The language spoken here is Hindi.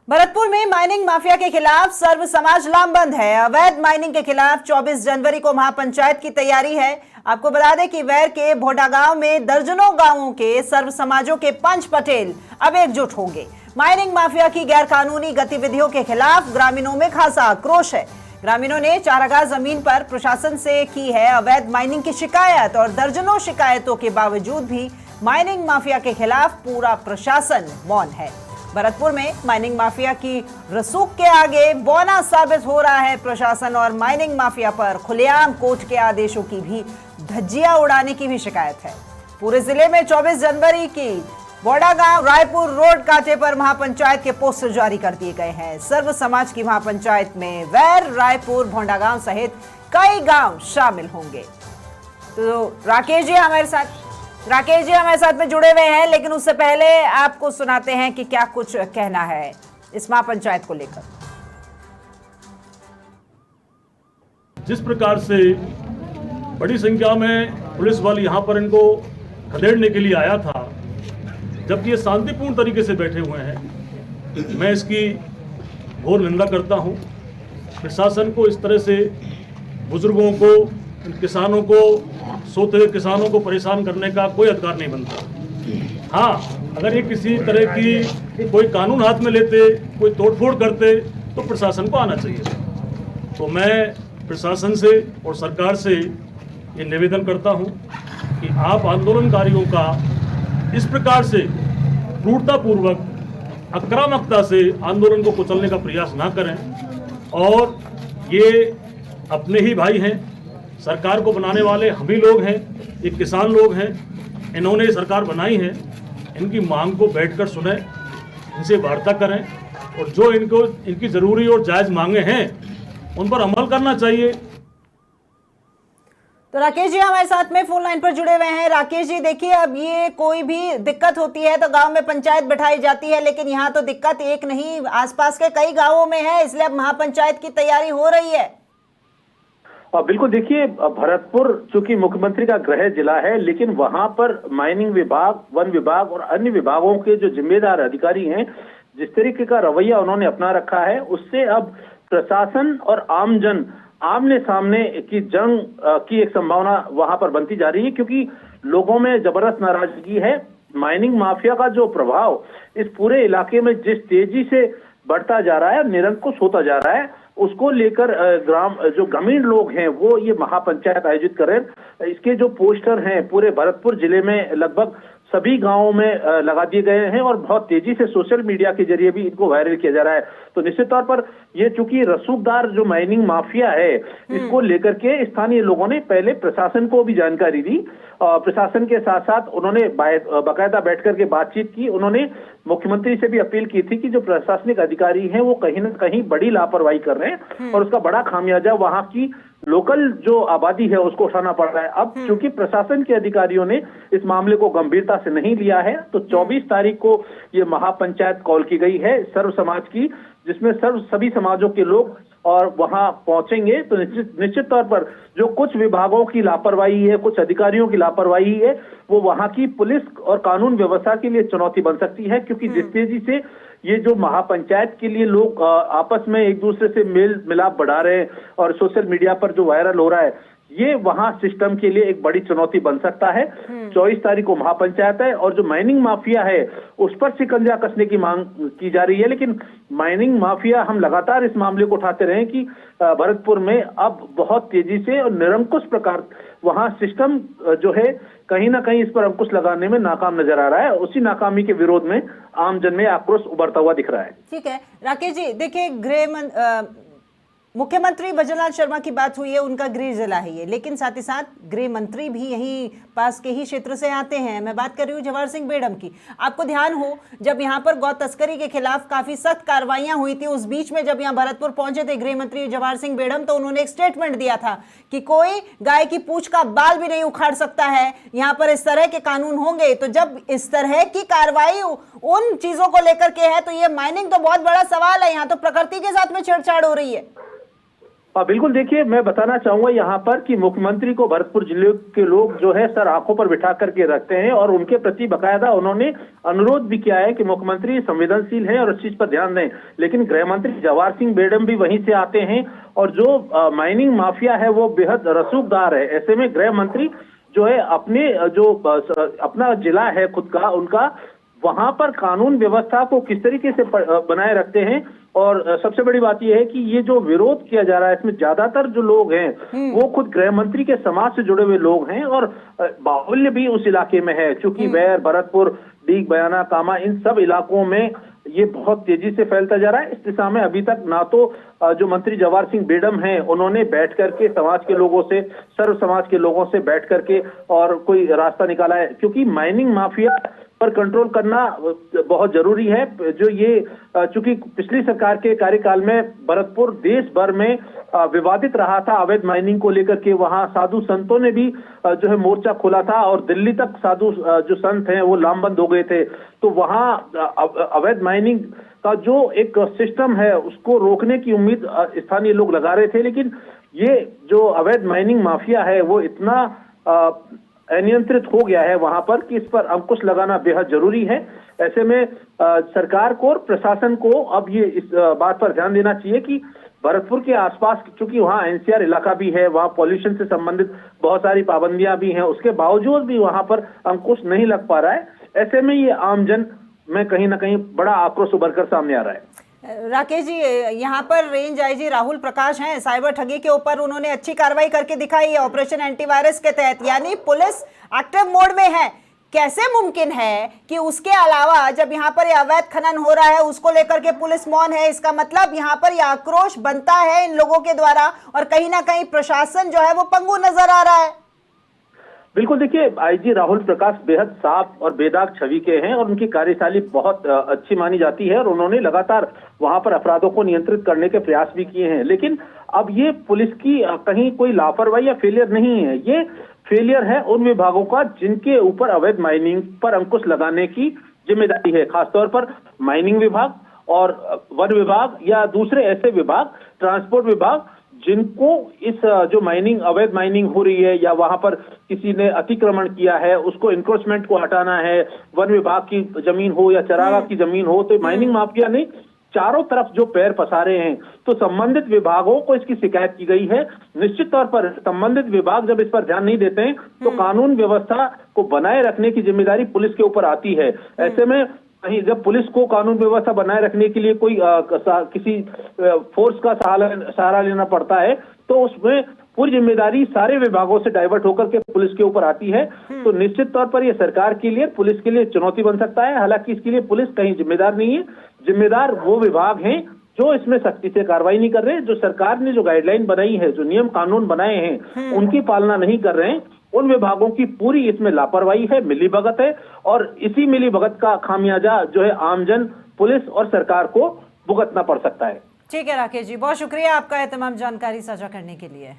भरतपुर में माइनिंग माफिया के खिलाफ सर्व समाज लामबंद है। अवैध माइनिंग के खिलाफ 24 जनवरी को महापंचायत की तैयारी है। आपको बता दें कि वैर के भोडा गांव में दर्जनों गांवों के सर्व समाजों के पंच पटेल अब एकजुट होंगे। माइनिंग माफिया की गैर कानूनी गतिविधियों के खिलाफ ग्रामीणों में खासा आक्रोश है। ग्रामीणों ने चारागाह जमीन पर प्रशासन से की है अवैध माइनिंग की शिकायत और दर्जनों शिकायतों के बावजूद भी माइनिंग माफिया के खिलाफ पूरा प्रशासन मौन है। भरतपुर में माइनिंग माफिया की रसूख के आगे बौना साबित हो रहा है प्रशासन और माइनिंग माफिया पर खुलेआम कोर्ट के आदेशों की भी धज्जियां उड़ाने की भी शिकायत है। पूरे जिले में 24 जनवरी की बौड़ा गांव रायपुर रोड कांटे पर महापंचायत के पोस्टर जारी कर दिए गए हैं। सर्व समाज की महापंचायत में वैर, रायपुर, भोंडा गांव सहित कई गांव शामिल होंगे। तो राकेश जी हमारे साथ में जुड़े हुए हैं, लेकिन उससे पहले आपको सुनाते हैं कि क्या कुछ कहना है इस महापंचायत को लेकर। जिस प्रकार से बड़ी संख्या में पुलिस बल यहाँ पर इनको खदेड़ने के लिए आया था, जबकि ये शांतिपूर्ण तरीके से बैठे हुए हैं, मैं इसकी घोर निंदा करता हूँ। प्रशासन को इस तरह से बुजुर्गों को, किसानों को, सोते हुए किसानों को परेशान करने का कोई अधिकार नहीं बनता। हाँ, अगर ये किसी तरह की कोई कानून हाथ में लेते, कोई तोड़फोड़ करते, तो प्रशासन को आना चाहिए। तो मैं प्रशासन से और सरकार से ये निवेदन करता हूँ कि आप आंदोलनकारियों का इस प्रकार से क्रूरतापूर्वक, आक्रामकता से आंदोलन को कुचलने का प्रयास ना करें। और ये अपने ही भाई हैं, सरकार को बनाने वाले हम ही लोग हैं, ये किसान लोग हैं, इन्होंने सरकार बनाई है। इनकी मांग को बैठकर सुने, इनसे वार्ता करें और जो इनकी ज़रूरी और जायज़ मांगे हैं उन पर अमल करना चाहिए। तो राकेश जी हमारे साथ में फोन लाइन पर जुड़े हुए हैं। राकेश जी देखिए, अब ये कोई भी दिक्कत होती है तो गांव में पंचायत बैठाई जाती है, लेकिन यहाँ तो दिक्कत एक नहीं, आसपास के कई गांवों में है, इसलिए अब महापंचायत की तैयारी हो रही है। बिल्कुल, देखिए भरतपुर चूंकि मुख्यमंत्री का गृह जिला है, लेकिन वहां पर माइनिंग विभाग, वन विभाग और अन्य विभागों के जो जिम्मेदार अधिकारी हैं, जिस तरीके का रवैया उन्होंने अपना रखा है, उससे अब प्रशासन और आमजन आमने सामने की जंग की एक संभावना वहां पर बनती जा रही है, क्योंकि लोगों में जबरदस्त नाराजगी है। माइनिंग माफिया का जो प्रभाव इस पूरे इलाके में जिस तेजी से बढ़ता जा रहा है, निरंकुश होता जा रहा है, उसको लेकर जो ग्रामीण लोग हैं वो ये महापंचायत आयोजित कर रहे हैं। इसके जो पोस्टर हैं पूरे भरतपुर जिले में लगभग सभी गांवों में लगा दिए गए हैं और बहुत तेजी से सोशल मीडिया के जरिए भी इनको वायरल किया जा रहा है। तो निश्चित तौर पर ये चूंकि रसूखदार जो माइनिंग माफिया है, इसको लेकर के स्थानीय लोगों ने पहले प्रशासन को भी जानकारी दी और प्रशासन के साथ साथ उन्होंने बाकायदा बैठ करके बातचीत की। उन्होंने मुख्यमंत्री से भी अपील की थी कि जो प्रशासनिक अधिकारी हैं वो कहीं ना कहीं बड़ी लापरवाही कर रहे हैं और उसका बड़ा खामियाजा वहां की लोकल जो आबादी है उसको उठाना पड़ रहा है। अब चूंकि प्रशासन के अधिकारियों ने इस मामले को गंभीरता से नहीं लिया है, तो 24 तारीख को ये महापंचायत कॉल की गई है सर्व समाज की, जिसमें सभी समाजों के लोग और वहां पहुंचेंगे। तो निश्चित तौर पर जो कुछ विभागों की लापरवाही है, कुछ अधिकारियों की लापरवाही है, वो वहां की पुलिस और कानून व्यवस्था के लिए चुनौती बन सकती है, क्योंकि जिस तेजी से ये जो महापंचायत के लिए लोग आपस में एक दूसरे से मेल मिलाप बढ़ा रहे हैं और सोशल मीडिया पर जो वायरल हो रहा है, ये वहां सिस्टम के लिए एक बड़ी चुनौती बन सकता है। 24 तारीख को महापंचायत है और जो माइनिंग माफिया है उस पर शिकंजा कसने की मांग की जा रही है, लेकिन माइनिंग माफिया, हम लगातार इस मामले को उठाते रहे कि भरतपुर में अब बहुत तेजी से और निरंकुश प्रकार वहां सिस्टम जो है कहीं ना कहीं इस पर अंकुश लगाने में नाकाम नजर आ रहा है। उसी नाकामी के विरोध में आमजन में आक्रोश उभरता हुआ दिख रहा है। ठीक है राकेश जी, देखिए मुख्यमंत्री भजनलाल शर्मा की बात हुई है, उनका गृह जिला है ये, लेकिन साथ ही साथ गृह मंत्री भी यहीं पास के ही क्षेत्र से आते हैं। मैं बात कर रही हूँ जवाहर सिंह बेड़म की। आपको ध्यान हो जब यहाँ पर गौ तस्करी के खिलाफ काफी सख्त कार्रवाइयां हुई थी, उस बीच में जब यहाँ भरतपुर पहुंचे थे गृह मंत्री जवाहर सिंह बेड़म, तो उन्होंने एक स्टेटमेंट दिया था कि कोई गाय की पूंछ का बाल भी नहीं उखाड़ सकता है, यहाँ पर इस तरह के कानून होंगे। तो जब इस तरह की कार्रवाई उन चीजों को लेकर के है, तो ये माइनिंग तो बहुत बड़ा सवाल है, यहाँ तो प्रकृति के साथ में छेड़छाड़ हो रही है। बिल्कुल देखिए, मैं बताना चाहूंगा यहाँ पर कि मुख्यमंत्री को भरतपुर जिले के लोग जो है सर आंखों पर बिठा करके रखते हैं और उनके प्रति बकायदा उन्होंने अनुरोध भी किया है कि मुख्यमंत्री संवेदनशील हैं और इस चीज पर ध्यान दें। लेकिन गृह मंत्री जवाहर सिंह बेडम भी वहीं से आते हैं और जो माइनिंग माफिया है वो बेहद रसूखदार है। ऐसे में गृह मंत्री जो है अपना जिला है खुद का उनका, वहां पर कानून व्यवस्था को किस तरीके से बनाए रखते हैं। और सबसे बड़ी बात यह है कि ये जो विरोध किया जा रहा है इसमें ज्यादातर जो लोग हैं वो खुद गृह मंत्री के समाज से जुड़े हुए लोग हैं और बाहुल्य भी उस इलाके में है। चूंकि वैर, भरतपुर, डीग, बयाना, कामा, इन सब इलाकों में ये बहुत तेजी से फैलता जा रहा है। इस दिशा में अभी तक ना तो जो मंत्री जवाहर सिंह बेडम हैं उन्होंने बैठ करके समाज के लोगों से, सर्व समाज के लोगों से बैठ करके और कोई रास्ता निकाला है, क्योंकि माइनिंग माफिया पर कंट्रोल करना बहुत जरूरी है। जो ये चूंकि पिछली सरकार के कार्यकाल में भरतपुर देश भर में विवादित रहा था अवैध माइनिंग को लेकर के, वहां साधु संतों ने भी जो है मोर्चा खोला था और दिल्ली तक साधु जो संत हैं वो लामबंद हो गए थे। तो वहां अवैध माइनिंग का जो एक सिस्टम है उसको रोकने की उम्मीद स्थानीय लोग लगा रहे थे, लेकिन ये जो अवैध माइनिंग माफिया है वो इतना अनियंत्रित हो गया है वहां पर कि इस पर अंकुश लगाना बेहद जरूरी है। ऐसे में सरकार को और प्रशासन को अब ये इस बात पर ध्यान देना चाहिए कि भरतपुर के आसपास, चूंकि वहां एनसीआर इलाका भी है, वहां पॉल्यूशन से संबंधित बहुत सारी पाबंदियां भी हैं, उसके बावजूद भी वहां पर अंकुश नहीं लग पा रहा है। ऐसे में ये आमजन में कहीं ना कहीं बड़ा आक्रोश उभर कर सामने आ रहा है। राकेश जी, यहाँ पर रेंज आईजी राहुल प्रकाश हैं, साइबर ठगी के ऊपर उन्होंने अच्छी कार्रवाई करके दिखाई है ऑपरेशन एंटीवायरस के तहत, यानी पुलिस एक्टिव मोड में है। कैसे मुमकिन है कि उसके अलावा जब यहाँ पर ये अवैध खनन हो रहा है उसको लेकर के पुलिस मौन है? इसका मतलब यहाँ पर ये आक्रोश बनता है इन लोगों के द्वारा और कहीं ना कहीं प्रशासन जो है वो पंगु नजर आ रहा है। बिल्कुल देखिए, आईजी राहुल प्रकाश बेहद साफ और बेदाग छवि के हैं और उनकी कार्यशैली बहुत अच्छी मानी जाती है और उन्होंने लगातार वहां पर अपराधों को नियंत्रित करने के प्रयास भी किए हैं। लेकिन अब ये पुलिस की कहीं कोई लापरवाही या फेलियर नहीं है, ये फेलियर है उन विभागों का जिनके ऊपर अवैध माइनिंग पर अंकुश लगाने की जिम्मेदारी है, खासतौर पर माइनिंग विभाग और वन विभाग या दूसरे ऐसे विभाग, ट्रांसपोर्ट विभाग, जिनको इस जो माइनिंग, अवैध माइनिंग हो रही है या वहां पर किसी ने अतिक्रमण किया है उसको इंक्रोचमेंट को हटाना है, वन विभाग की जमीन हो या चरागाह की जमीन हो, तो माइनिंग माफिया ने चारों तरफ जो पैर पसारे हैं, तो संबंधित विभागों को इसकी शिकायत की गई है। निश्चित तौर पर संबंधित विभाग जब इस पर ध्यान नहीं देते हैं तो कानून व्यवस्था को बनाए रखने की जिम्मेदारी पुलिस के ऊपर आती है। ऐसे में कहीं जब पुलिस को कानून व्यवस्था बनाए रखने के लिए कोई किसी फोर्स का सहारा लेना पड़ता है तो उसमें पूरी जिम्मेदारी सारे विभागों से डाइवर्ट होकर के पुलिस के ऊपर आती है। तो निश्चित तौर पर यह सरकार के लिए, पुलिस के लिए चुनौती बन सकता है। हालांकि इसके लिए पुलिस कहीं जिम्मेदार नहीं है, जिम्मेदार वो विभाग हैं जो इसमें सख्ती से कार्रवाई नहीं कर रहे, जो सरकार ने जो गाइडलाइन बनाई है, जो नियम कानून बनाए हैं उनकी पालना नहीं कर रहे हैं। उन विभागों की पूरी इसमें लापरवाही है, मिलीभगत है और इसी मिलीभगत का खामियाजा जो है आमजन, पुलिस और सरकार को भुगतना पड़ सकता है। ठीक है राकेश जी, बहुत शुक्रिया आपका तमाम जानकारी साझा करने के लिए।